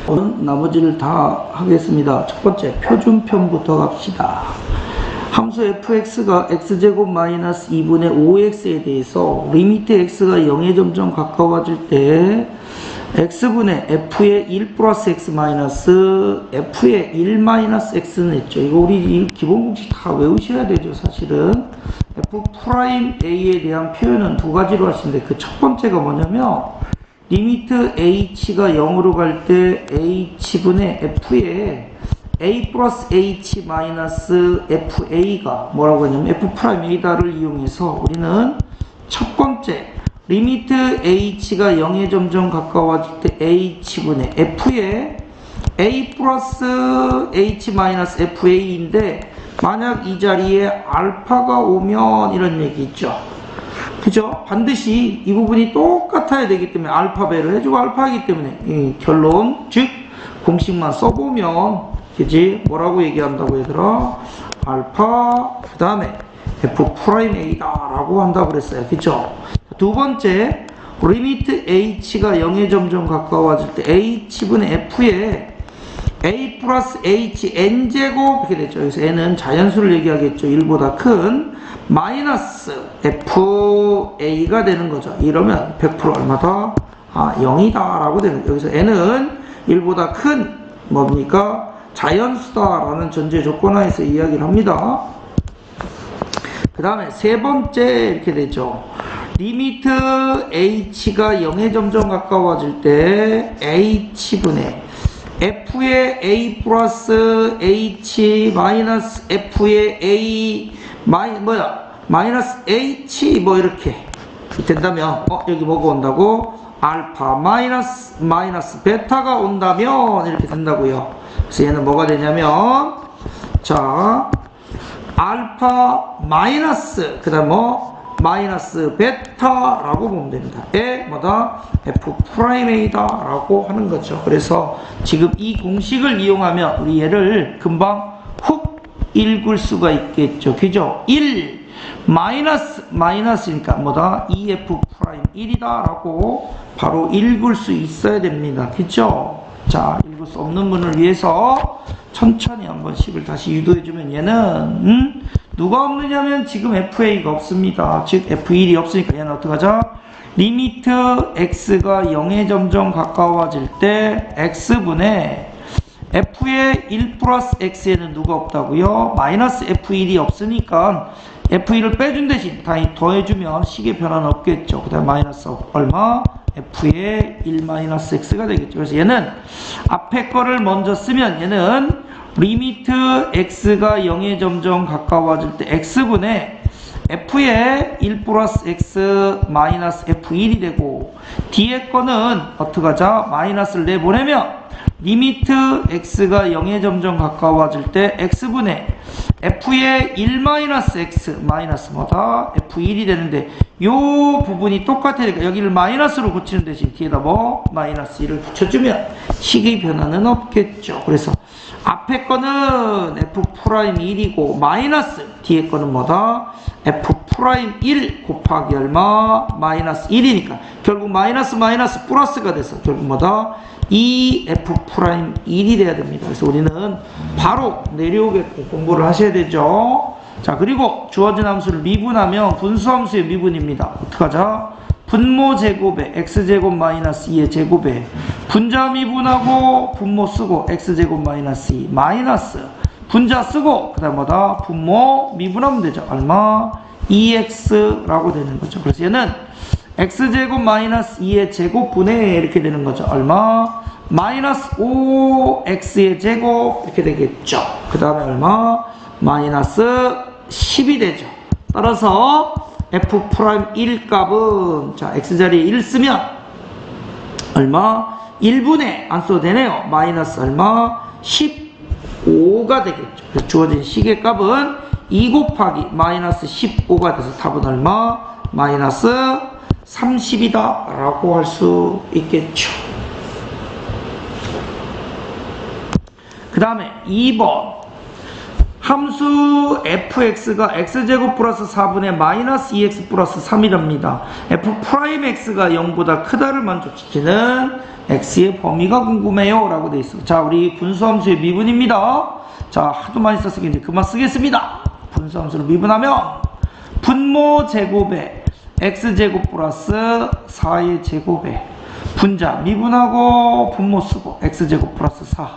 오늘 나머지를 다 하겠습니다. 첫 번째 표준편부터 갑시다. 함수 fx가 x제곱 마이너스 2분의 5x에 대해서 리미트 x가 0에 점점 가까워질 때 x분의 f의 1 플러스 x 마이너스 f의 1 마이너스 x는 했죠. 이거 우리 이 기본 공식 다 외우셔야 되죠. 사실은 f 프라임 a에 대한 표현은 두 가지로 하시는데 그 첫 번째가 뭐냐면 리미트 h가 0으로 갈 때 h분의 f의 a 플러스 h 마이너스 fa가 뭐라고 하냐면 f 프라임 a다를 이용해서 우리는 첫 번째 리미트 h가 0에 점점 가까워질 때 h분의 f의 a 플러스 h 마이너스 fa인데 만약 이 자리에 알파가 오면 이런 얘기 있죠. 그죠? 반드시 이 부분이 똑같아야 되기 때문에 알파배를 해주고 알파이기 때문에 이 결론 즉 공식만 써보면 그지? 뭐라고 얘기한다고 얘들아? 알파 그 다음에 f 프라임 a다 라고 한다고 그랬어요. 그죠? 두 번째 리미트 h가 0에 점점 가까워질 때 h분의 f의 a 플러스 h n제곱 이렇게 되죠. 그래서 n은 자연수를 얘기하겠죠. 1보다 큰 마이너스 fa가 되는 거죠. 이러면 100% 얼마다? 0이다 라고 되는 거예요. 여기서 n은 1보다 큰 뭡니까? 자연수다 라는 전제 조건하에서 이야기를 합니다. 그 다음에 세 번째 이렇게 되죠. 리미트 h가 0에 점점 가까워질 때 h분의 f의 a 플러스 h 마이너스 f의 a 마이너스 h 뭐 이렇게 된다면 여기 뭐가 온다고? 알파 마이너스 베타가 온다면 이렇게 된다고요. 그래서 얘는 뭐가 되냐면 자 알파 마이너스 그 다음 마이너스 베타라고 보면 됩니다. 뭐다? f 프라임 a다 라고 하는 거죠. 그래서 지금 이 공식을 이용하면 우리 얘를 금방 훅 읽을 수가 있겠죠. 그죠? 1 마이너스니까 뭐다? 2f 프라임 1이다 라고 바로 읽을 수 있어야 됩니다. 그죠? 자, 읽을 수 없는 분을 위해서 천천히 한 번씩을 다시 유도해주면 얘는 누가 없느냐면 지금 fa가 없습니다. 즉 f1이 없으니까 얘는 어떡하죠? 리미트 x가 0에 점점 가까워질 때 x분의 f의 1 플러스 x에는 누가 없다고요? 마이너스 f1이 없으니까 f1을 빼준 대신 다시 더해주면 식의 변화는 없겠죠. 그 다음에 마이너스 얼마? f의 1 마이너스 x가 되겠죠. 그래서 얘는 앞에 거를 먼저 쓰면 얘는 리미트 x가 0에 점점 가까워질 때 x분의 f의 1 플러스 x 마이너스 f1이 되고 뒤에 거는 어떡하자? 마이너스를 내보내면 리미트 x가 0에 점점 가까워질 때 x분의 f의 1 마이너스 x 마이너스 뭐다? f1이 되는데 요 부분이 똑같으니까 여기를 마이너스로 고치는 대신 뒤에다 마이너스 1을 붙여주면 식의 변화는 없겠죠. 그래서 앞에 거는 f 프라임 1이고 마이너스 뒤에 거는 뭐다? f 프라임 1 곱하기 얼마? 마이너스 1이니까 결국 마이너스 플러스가 돼서 결국 뭐다? 2f 프라임 1이 돼야 됩니다. 그래서 우리는 바로 내려오겠고 공부를 하셔야 되죠. 자, 그리고 주어진 함수를 미분하면 분수함수의 미분입니다. 어떡하자? 분모 제곱에 x제곱 마이너스 2의 제곱에 분자 미분하고 분모 쓰고 x제곱 마이너스 2 마이너스 분자 쓰고 그 다음 뭐다? 분모 미분하면 되죠. 얼마? 2x라고 되는 거죠. 그래서 얘는 x제곱 마이너스 2의 제곱분의 이렇게 되는 거죠. 얼마? 마이너스 5x의 제곱 이렇게 되겠죠. 그 다음에 얼마? 마이너스 10이 되죠. 따라서 f 프라임 1 값은 자 x자리에 1 쓰면 얼마? 1분의 안 써도 되네요. 마이너스 얼마? 15가 되겠죠. 그래서 주어진 식의 값은 2 곱하기 마이너스 15가 돼서 답은 얼마? 마이너스 30이다 라고 할 수 있겠죠. 그 다음에 2번 함수 fx가 x제곱 플러스 4분의 마이너스 2x 플러스 3이랍니다. f'x가 0보다 크다를 만족시키는 x의 범위가 궁금해요 라고 돼 있어. 자, 우리 분수함수의 미분입니다. 자, 하도 많이 썼으니 이제 그만 쓰겠습니다. 분수함수를 미분하면 분모 제곱에 x제곱 플러스 4의 제곱에 분자 미분하고 분모 쓰고 x제곱 플러스 4.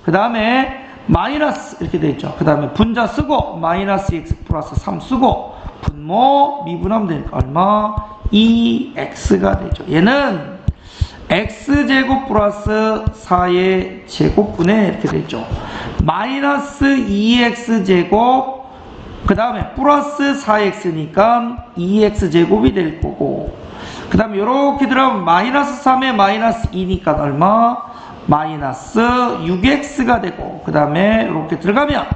그 다음에 마이너스 이렇게 되어 있죠. 그 다음에 분자 쓰고 마이너스 x 플러스 3 쓰고 분모 미분하면 되니까 얼마? 2x가 되죠. 얘는 x제곱 플러스 4의 제곱분에 이렇게 되죠. 마이너스 2x제곱 그 다음에 플러스 4x니까 2x제곱이 될 거고, 그 다음에 이렇게 들어가면 마이너스 3에 마이너스 2니까 얼마? 마이너스 6x가 되고, 그 다음에 이렇게 들어가면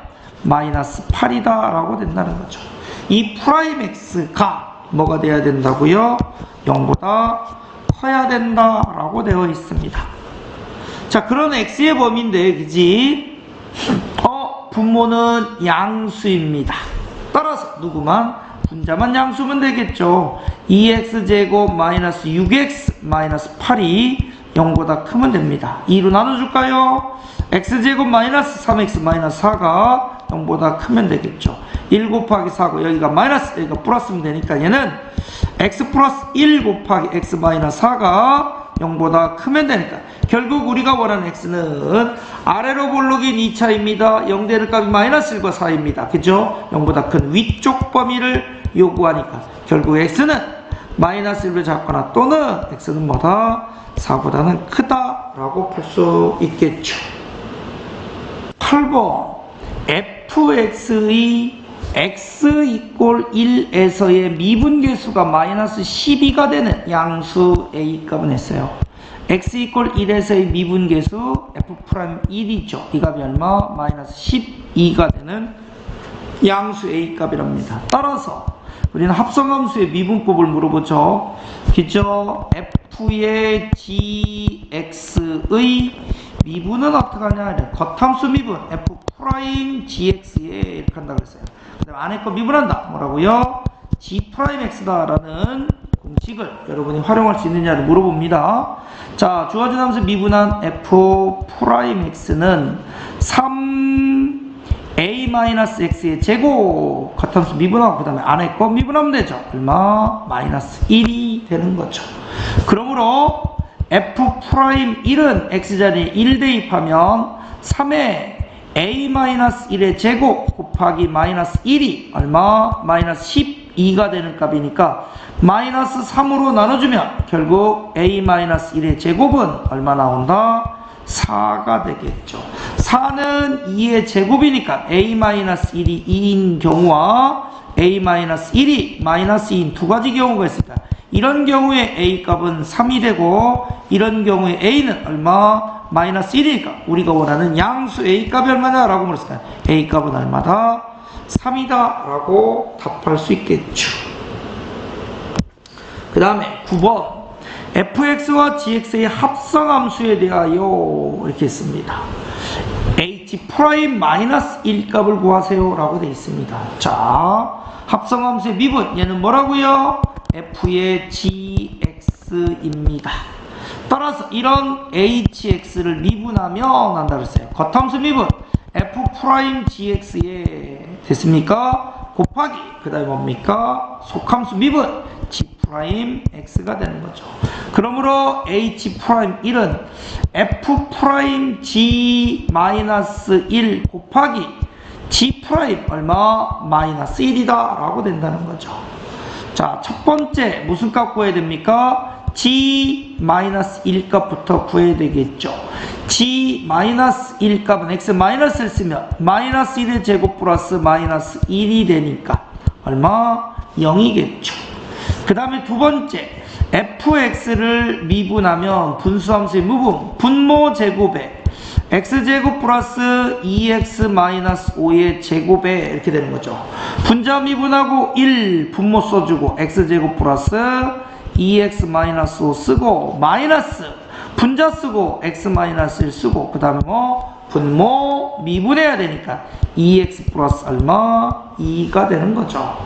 마이너스 8이다 라고 된다는 거죠. 이 프라임 x가 뭐가 돼야 된다고요? 0보다 커야 된다 라고 되어 있습니다. 자, 그런 x의 범위인데, 그지? 분모는 양수입니다. 따라서 누구만? 분자만 양수면 되겠죠. 2x제곱 마이너스 6x 마이너스 8이 0보다 크면 됩니다. 2로 나눠줄까요? x제곱 마이너스 3x 마이너스 4가 0보다 크면 되겠죠. 1 곱하기 4고 여기가 마이너스 여기가 플러스면 되니까 얘는 x 플러스 1 곱하기 x 마이너스 4가 0보다 크면 되니까 결국 우리가 원하는 x는 아래로 볼록인 2차입니다. 0 되는 값이 마이너스 1과 4입니다. 그죠? 0보다 큰 위쪽 범위를 요구하니까 결국 x는 마이너스 1을 잡거나 또는 x는 뭐다? 4보다는 크다라고 볼 수 있겠죠. 8번 fx의 x 이꼴 1에서의 미분계수가 마이너스 12가 되는 양수 a 값은 했어요. x 이꼴 1에서의 미분계수 f'1이죠. 이 값이 얼마? 마이너스 12가 되는 양수 a 값이랍니다. 따라서 우리는 합성함수의 미분법을 물어보죠. 그죠? f의 gx의 미분은 어떻게 하냐? 겉함수 미분 f'(gx에) 이렇게 한다고 했어요. 그 다음에 안에 거 미분한다. 뭐라고요? g'x다라는 공식을 여러분이 활용할 수 있느냐를 물어봅니다. 자, 주어진 함수 미분한 f'x는 3a-x의 제곱 겉함수 미분하고 그 다음에 안에 거 미분하면 되죠. 얼마? 마이너스 1이 되는 거죠. 그러므로 f'1은 x자리에 1 대입하면 3의 a-1의 제곱 곱하기 마이너스 1이 얼마? 마이너스 12가 되는 값이니까 마이너스 3으로 나눠주면 결국 a-1의 제곱은 얼마 나온다? 4가 되겠죠. 4는 2의 제곱이니까 a-1이 2인 경우와 a-1이 마이너스 2인 두 가지 경우가 있습니다. 이런 경우에 a 값은 3이 되고 이런 경우에 a는 얼마? 마이너스 1이니까 우리가 원하는 양수 a 값이 얼마냐 라고 물었을까요? a 값은 얼마다? 3이다 라고 답할 수 있겠죠. 그 다음에 9번 fx와 gx의 합성함수에 대하여 이렇게 했습니다. h'-1 값을 구하세요 라고 되어 있습니다. 자, 합성함수의 미분 얘는 뭐라고요? f의 gx입니다. 따라서 이런 hx를 미분하면 한다 그랬어요. 겉함수 미분 f'gx에 됐습니까? 곱하기 그 다음에 뭡니까? 속함수 미분 g'x가 되는 거죠. 그러므로 h'1은 f'g-1 곱하기 g' 얼마? 마이너스 1이다 라고 된다는 거죠. 자, 첫 번째 무슨 값 구해야 됩니까? g-1 값부터 구해야 되겠죠. g-1 값은 x-1 쓰면 마이너스 1의 제곱 플러스 마이너스 1이 되니까 얼마? 0이겠죠. 그 다음에 두 번째 fx를 미분하면 분수함수의 무분 분모 제곱에 x제곱 플러스 2x 마이너스 5의 제곱에 이렇게 되는 거죠. 분자 미분하고 1 분모 써주고 x제곱 플러스 2x 마이너스 5 쓰고 마이너스 분자 쓰고 x-1 쓰고 그 다음에 뭐 분모 미분해야 되니까 2x 플러스 얼마? 2가 되는 거죠.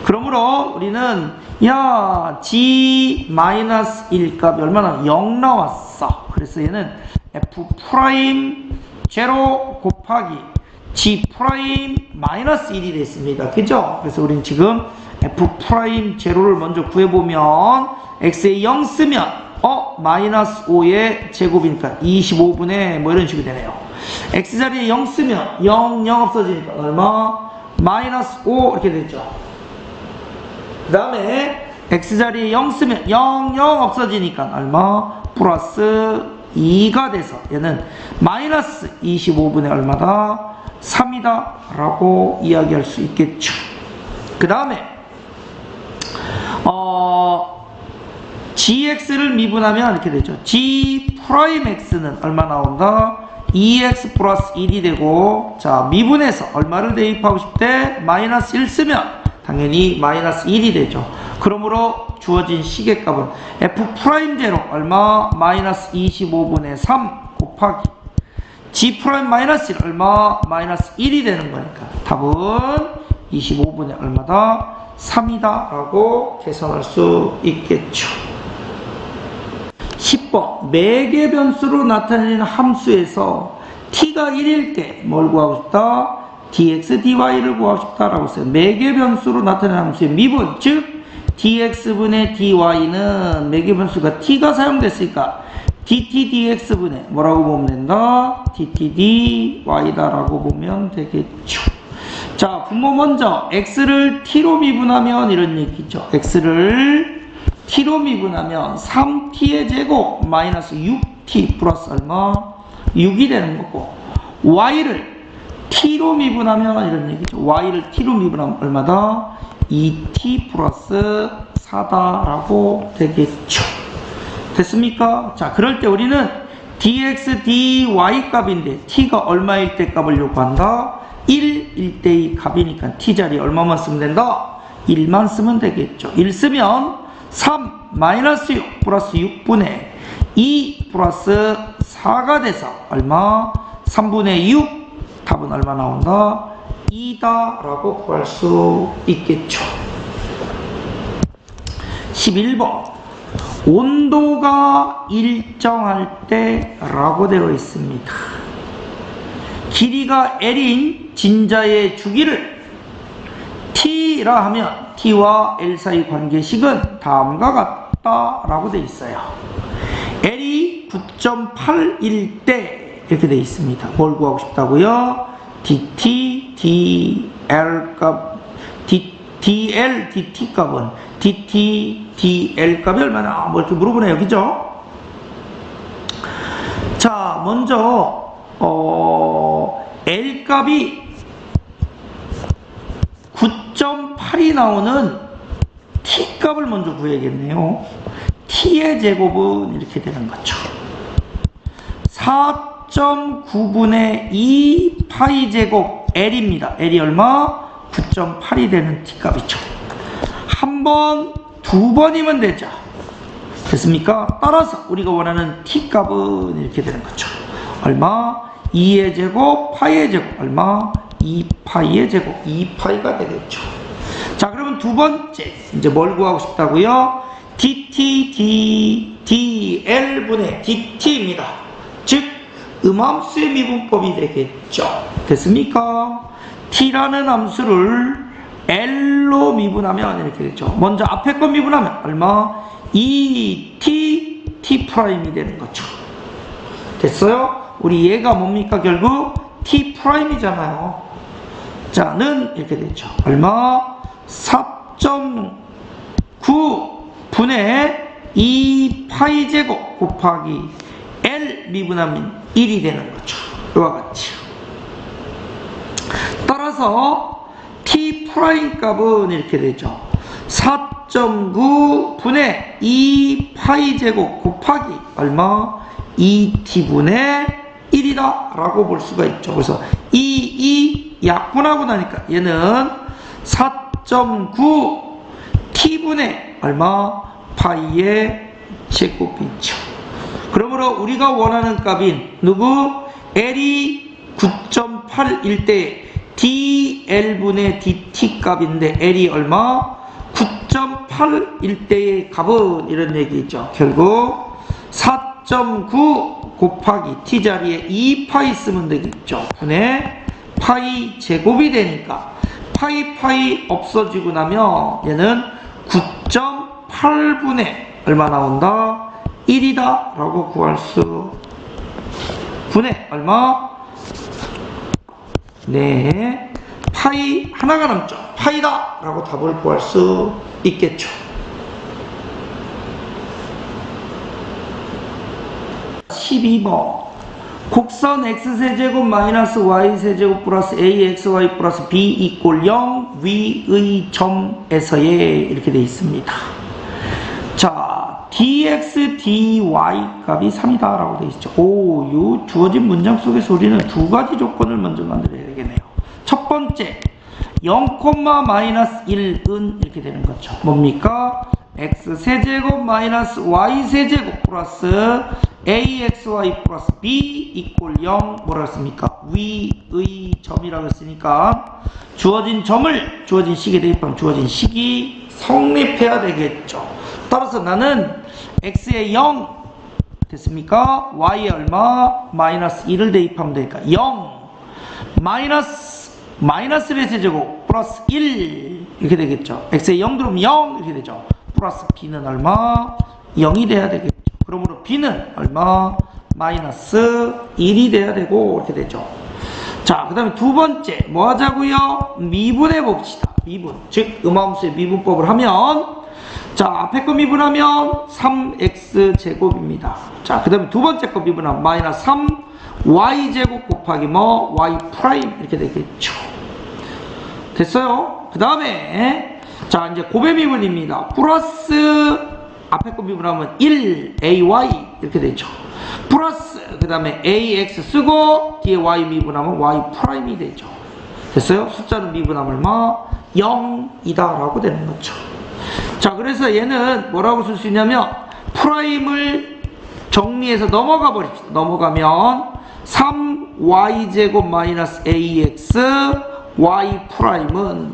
그러므로 우리는 야 g-1 값이 얼마나? 0 나왔어. 그래서 얘는 f 프라임 제로 곱하기 g 프라임 마이너스 1이 됐습니다. 그죠? 그래서 우린 지금 f 프라임 제로를 먼저 구해보면 x에 0 쓰면 마이너스 5의 제곱이니까 25분의 뭐 이런 식으로 되네요. x자리에 0 쓰면 0 없어지니까 얼마? 마이너스 5 이렇게 되죠. 그 다음에 x자리에 0 쓰면 0 없어지니까 얼마? 플러스 2가 돼서 얘는 마이너스 25분의 얼마다? 3이다 라고 이야기할 수 있겠죠. 그 다음에 gx를 미분하면 이렇게 되죠. g 프라임 x는 얼마 나온다? 2x 플러스 1이 되고, 자 미분해서 얼마를 대입하고 싶대? 마이너스 1 쓰면 당연히 마이너스 1이 되죠. 그러므로 주어진 시계값은 f 프라임 제로 얼마? 마이너스 25분의 3 곱하기 g 프라임 마이너스 1 얼마? 마이너스 1이 되는 거니까 답은 25분의 얼마다? 3이다 라고 계산할 수 있겠죠. 10번 매개 변수로 나타내는 함수에서 t가 1일 때 뭘 구하고 싶다? dx, dy를 구하고 싶다라고 했어요. 매개 변수로 나타내는 함수의 미분, 즉 dx분의 dy는 매개 변수가 t가 사용됐으니까 dt dx분의 뭐라고 보면 된다? dt dy다 라고 보면 되겠죠. 자, 분모 먼저 x를 t로 미분하면 이런 얘기죠. x를 t로 미분하면 3t의 제곱 마이너스 6t 플러스 얼마? 6이 되는 거고, y를 t로 미분하면 이런 얘기죠. y를 t로 미분하면 얼마다? 2t 플러스 4다 라고 되겠죠. 됐습니까? 자, 그럴 때 우리는 dx, dy 값인데 t가 얼마일 때 값을 요구한다? 1일 때의 값이니까 t자리 얼마만 쓰면 된다? 1만 쓰면 되겠죠. 1 쓰면 3 마이너스 6 플러스 6분의 2 플러스 4가 돼서 얼마? 3분의 6 답은 얼마 나온다? 2다 라고 구할 수 있겠죠. 11번 온도가 일정할 때 라고 되어 있습니다. 길이가 L인 진자의 주기를 T라 하면 T와 L 사이 관계식은 다음과 같다 라고 되어 있어요. L이 9.8일 때 이렇게 되어 있습니다. 뭘 구하고 싶다고요? dt, dl 값, dl, dt 값은 dt, dl 값이 얼마나? 뭐 이렇게 물어보네요. 그죠? 자, 먼저 L 값이 9.8이 나오는 t 값을 먼저 구해야겠네요. t의 제곱은 이렇게 되는 거죠. 4.9분의 2 파이 제곱 L입니다. L이 얼마? 9.8이 되는 t 값이죠. 한 번, 두 번이면 되죠. 됐습니까? 따라서 우리가 원하는 t 값은 이렇게 되는 거죠. 얼마? 2의 제곱, 파이의 제곱 얼마? 2파이의 제곱, 2파이가 되겠죠. 자, 그러면 두 번째 이제 뭘 구하고 싶다고요? dt, dl분의 dt입니다. 즉 음함수의 미분법이 되겠죠. 됐습니까? t라는 함수를 l로 미분하면 이렇게 되죠. 먼저 앞에 거 미분하면 얼마? 2t, t''이 되는 거죠. 됐어요? 우리 얘가 뭡니까? 결국 t''이잖아요. 자, 는 이렇게 되죠. 얼마? 4.9분의 2파이 제곱 곱하기 L 미분하면 1이 되는 거죠. 이와 같이. 따라서 t' 값은 이렇게 되죠. 4.9분의 2파이 제곱 곱하기 얼마? 2t분의 1이다 라고 볼 수가 있죠. 그래서 이 약분하고 나니까 얘는 4.9t분의 얼마? 파이의 제곱이죠. 그러므로 우리가 원하는 값인 누구? L이 9.8일 때 dL분의 dt 값인데 L이 얼마? 9.8일 때의 값은 이런 얘기죠. 결국 4.9 곱하기 t자리에 2파이 쓰면 되겠죠. 분의 파이 제곱이 되니까 파이 없어지고 나면 얘는 9.8분의 얼마 나온다? 1이다 라고 구할 수. 분의 얼마? 네, 파이 하나가 남죠. 파이다 라고 답을 구할 수 있겠죠. 12번 곡선 x세제곱 마이너스 y세제곱 플러스 axy 플러스 b 이꼴 0 위의 점에서의 이렇게 되어 있습니다. 자, dx, dy 값이 3이다 라고 되어 있죠. 오, 요 주어진 문장 속에서 우리는 두 가지 조건을 먼저 만들어야 되겠네요. 첫 번째, 0, 마이너스 1은 이렇게 되는 거죠. 뭡니까? x세제곱 마이너스 y세제곱 플러스 axy 플러스 b 이꼴 0 뭐라 했습니까? 위의 점이라고 했으니까 주어진 점을 주어진 식에 대입하면 주어진 식이 성립해야 되겠죠. 따라서 나는 x에 0 됐습니까? y에 얼마? 마이너스 1을 대입하면 되니까 0 마이너스의 세제곱 플러스 1 이렇게 되겠죠. x에 0 들어오면 0 이렇게 되죠. 플러스 b는 얼마? 0이 돼야 되겠죠. 그러므로 b는 얼마? 마이너스 1이 돼야 되고 이렇게 되죠. 자, 그 다음에 두 번째 뭐 하자고요? 미분해 봅시다. 미분, 즉 음함수의 미분법을 하면 자, 앞에 거 미분하면 3x 제곱입니다. 자, 그 다음에 두 번째 거 미분하면 마이너스 3y 제곱 곱하기 뭐 y 프라임 이렇게 되겠죠. 됐어요? 그 다음에 자, 이제 곱의 미분입니다. 플러스 앞에 거 미분하면 1ay 이렇게 되죠. 플러스 그 다음에 ax 쓰고 뒤에 y 미분하면 y 프라임이 되죠. 됐어요? 숫자는 미분하면 얼마? 0이다 라고 되는 거죠. 자, 그래서 얘는 뭐라고 쓸 수 있냐면 프라임을 정리해서 넘어가 버립시다. 넘어가면 3y제곱 마이너스 ax y 프라임은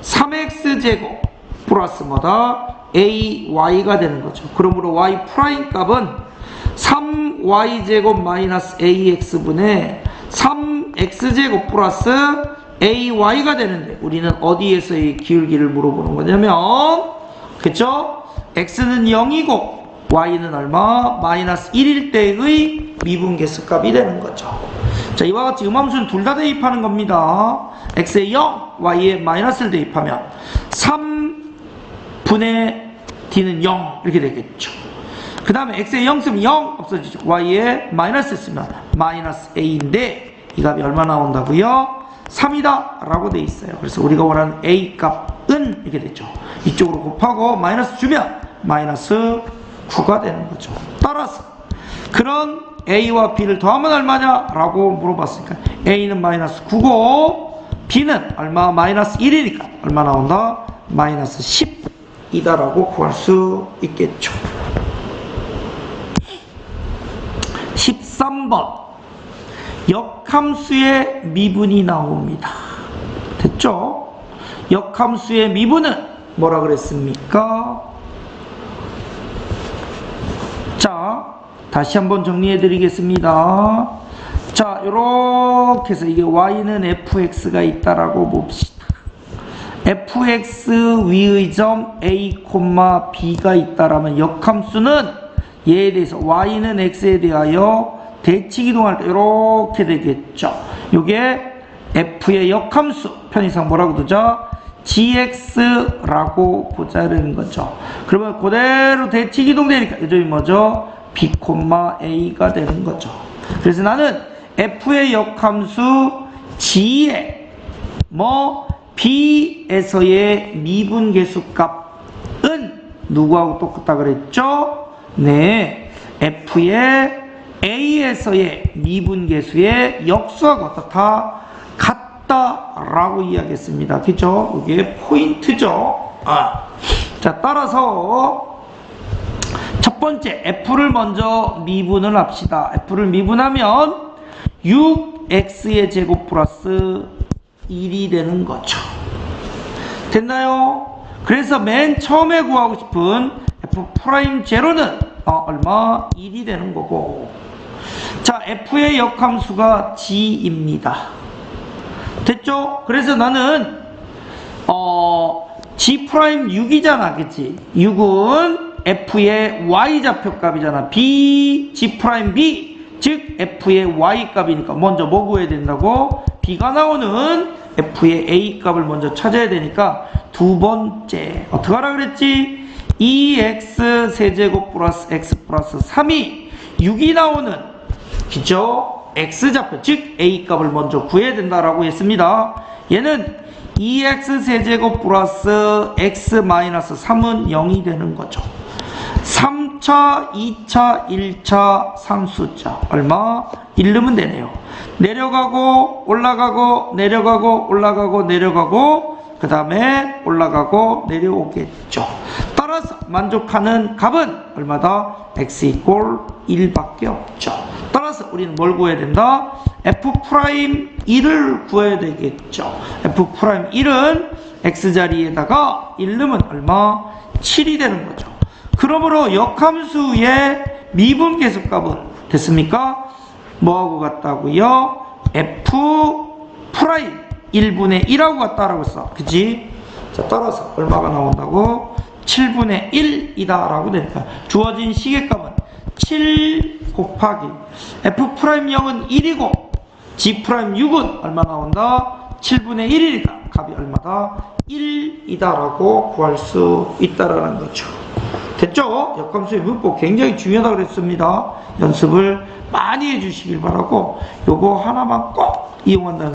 3x제곱 플러스 뭐다? ay가 되는 거죠. 그러므로 y 프라임 값은 3y제곱 마이너스 ax분의 3x제곱 플러스 ay가 되는데 우리는 어디에서의 기울기를 물어보는 거냐면 그쵸? x는 0이고 y는 얼마? 마이너스 1일 때의 미분계수 값이 되는 거죠. 자, 이와 같이 음함수는 둘 다 대입하는 겁니다. x에 0, y에 마이너스를 대입하면 3분의 d는 0 이렇게 되겠죠. 그 다음에 x에 0 쓰면 0 없어지죠. y에 마이너스 쓰면 마이너스 a인데 이 값이 얼마 나온다고요? 3이다 라고 돼 있어요. 그래서 우리가 원하는 a 값은 이렇게 되죠. 이쪽으로 곱하고 마이너스 주면 마이너스 9가 되는 거죠. 따라서 그런 a와 b를 더하면 얼마냐 라고 물어봤으니까 a는 마이너스 9고 b는 얼마? 마이너스 1이니까 얼마 나온다? 마이너스 10이다 라고 구할 수 있겠죠. 13번 역함수의 미분이 나옵니다. 됐죠? 역함수의 미분은 뭐라 그랬습니까? 자, 다시 한번 정리해 드리겠습니다. 자, 요렇게 해서 이게 y는 fx가 있다라고 봅시다. fx 위의 점 a, b가 있다라면 역함수는 얘에 대해서 y는 x에 대하여 대칭 이동할 때 이렇게 되겠죠. 요게 f의 역함수 편의상 뭐라고 두죠? gx라고 보자는 거죠. 그러면 그대로 대칭 이동되니까 이 점이 뭐죠? b, a가 되는 거죠. 그래서 나는 f의 역함수 g의 뭐 b에서의 미분계수 값은 누구하고 똑같다 그랬죠? 네, f의 a에서의 미분계수의 역수하고 어떻다? 같다라고 이야기했습니다. 그죠? 이게 포인트죠. 자, 따라서 첫 첫 번째 f를 먼저 미분을 합시다. f를 미분하면 6x의 제곱 플러스 1이 되는 거죠. 됐나요? 그래서 맨 처음에 구하고 싶은 f'0는 얼마? 1이 되는 거고. 자, f의 역함수가 g입니다. 됐죠? 그래서 나는 g'6이잖아, 그치? 6은 f의 y좌표값이잖아. b, g'b, 즉 f의 y값이니까 먼저 뭐 구해야 된다고? b가 나오는 f의 a값을 먼저 찾아야 되니까 두 번째 어떻게 하라 그랬지? 2x 세제곱 플러스 x 플러스 3이 6이 나오는 그죠? x좌표 즉 a값을 먼저 구해야 된다라고 했습니다. 얘는 2x 세제곱 플러스 x 마이너스 3은 0이 되는 거죠. 3차, 2차, 1차 상수자 얼마? 1 넣으면 되네요. 내려가고 올라가고 내려가고 올라가고 내려가고 그 다음에 올라가고 내려오겠죠. 따라서 만족하는 값은 얼마다? x 이꼴 1밖에 없죠. 따라서 우리는 뭘 구해야 된다? f'1을 구해야 되겠죠. f'1은 x자리에다가 1 넣으면 얼마? 7이 되는 거죠. 그러므로 역함수의 미분 계수값은 됐습니까? 뭐하고 같다고요? f'1분의 1하고 같다라고 했어. 그치? 자, 따라서 얼마가 나온다고? 7분의 1이다 라고 되니까 주어진 시계값은 7 곱하기 f'0은 1이고 g'6은 얼마 나온다? 7분의 1이니까 값이 얼마다? 1이다 라고 구할 수 있다라는 거죠. 됐죠? 역함수의 문법 굉장히 중요하다고 그랬습니다. 연습을 많이 해주시길 바라고 요거 하나만 꼭 이용한다는